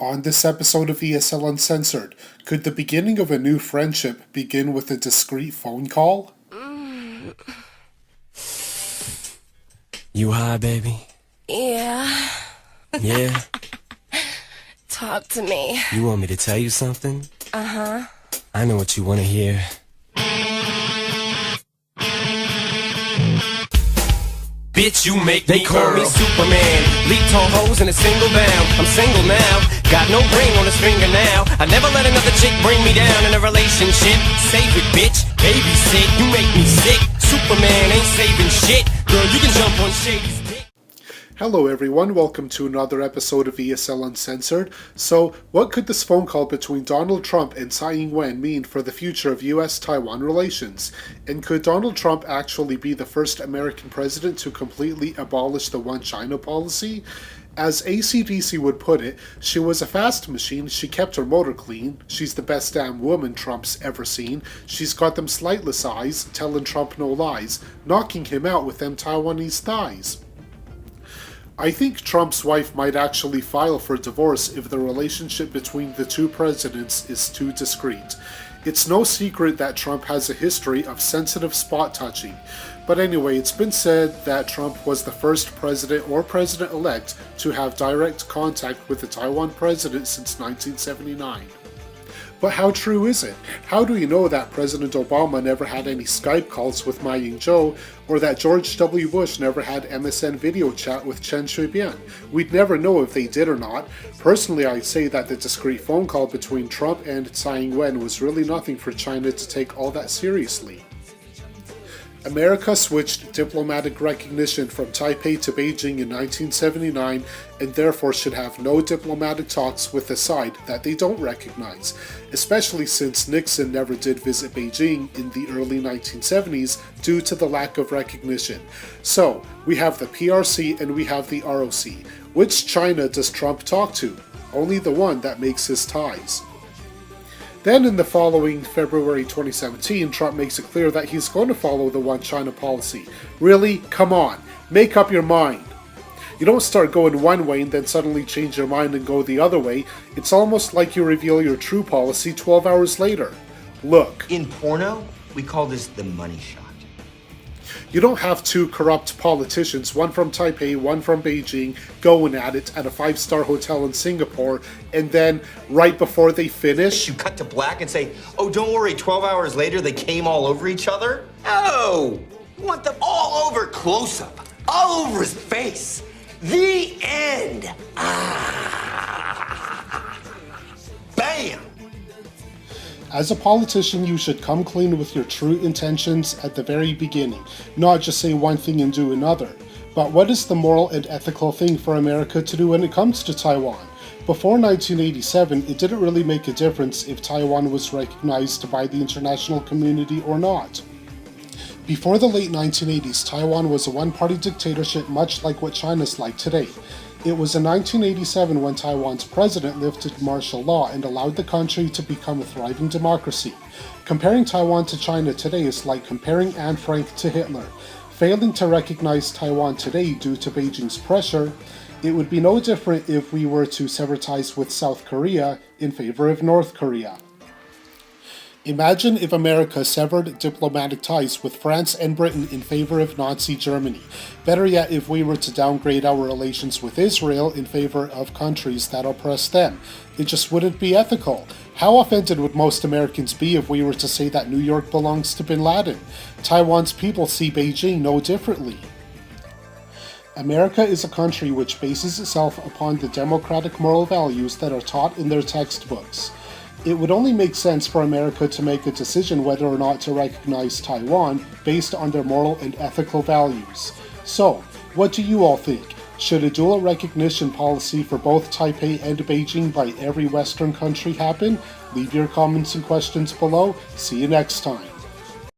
On this episode of ESL Uncensored, could the beginning of a new friendship begin with a discreet phone call? You high, baby? Yeah. Yeah? Talk to me. You want me to tell you something? Uh-huh. I know what you want to hear. Bitch, you make me call me Superman. Leap tall hoes in a single bound. I'm single now. Got no ring on his finger now. I never let another chick bring me down in a relationship. Save it, bitch. Babysit. You make me sick. Superman ain't saving shit. Girl, you can jump on Shady's dick. Hello everyone, welcome to another episode of ESL Uncensored. So, what could this phone call between Donald Trump and Tsai Ing-wen mean for the future of US-Taiwan relations? And could Donald Trump actually be the first American president to completely abolish the One China policy? As AC/DC would put it, she was a fast machine, she kept her motor clean, she's the best damn woman Trump's ever seen, she's got them slightless eyes, telling Trump no lies, knocking him out with them Taiwanese thighs. I think Trump's wife might actually file for divorce if the relationship between the two presidents is too discreet. It's no secret that Trump has a history of sensitive spot touching. But anyway, it's been said that Trump was the first president or president-elect to have direct contact with the Taiwan president since 1979. But how true is it? How do you know that President Obama never had any Skype calls with Ma Ying-jeou, or that George W. Bush never had MSN video chat with Chen Shui-bian? We'd never know if they did or not. Personally, I'd say that the discreet phone call between Trump and Tsai Ing-wen was really nothing for China to take all that seriously. America switched diplomatic recognition from Taipei to Beijing in 1979 and therefore should have no diplomatic talks with a side that they don't recognize, especially since Nixon never did visit Beijing in the early 1970s due to the lack of recognition. So, we have the PRC and we have the ROC. Which China does Trump talk to? Only the one that makes his ties. Then in the following February 2017, Trump makes it clear that he's going to follow the One China policy. Really? Come on. Make up your mind. You don't start going one way and then suddenly change your mind and go the other way. It's almost like you reveal your true policy 12 hours later. Look. In porno, we call this the money shot. You don't have two corrupt politicians, one from Taipei, one from Beijing, going at it at a 5-star hotel in Singapore, and then, right before they finish, you cut to black and say, oh, don't worry, 12 hours later they came all over each other? No! You want them all over close-up, all over his face. The end. Bam! As a politician, you should come clean with your true intentions at the very beginning, not just say one thing and do another. But what is the moral and ethical thing for America to do when it comes to Taiwan? Before 1987, it didn't really make a difference if Taiwan was recognized by the international community or not. Before the late 1980s, Taiwan was a one-party dictatorship much like what China's like today. It was in 1987 when Taiwan's president lifted martial law and allowed the country to become a thriving democracy. Comparing Taiwan to China today is like comparing Anne Frank to Hitler. Failing to recognize Taiwan today due to Beijing's pressure, it would be no different if we were to sever ties with South Korea in favor of North Korea. Imagine if America severed diplomatic ties with France and Britain in favor of Nazi Germany. Better yet, if we were to downgrade our relations with Israel in favor of countries that oppress them. It just wouldn't be ethical. How offended would most Americans be if we were to say that New York belongs to bin Laden? Taiwan's people see Beijing no differently. America is a country which bases itself upon the democratic moral values that are taught in their textbooks. It would only make sense for America to make a decision whether or not to recognize Taiwan based on their moral and ethical values. So, what do you all think? Should a dual recognition policy for both Taipei and Beijing by every Western country happen? Leave your comments and questions below. See you next time.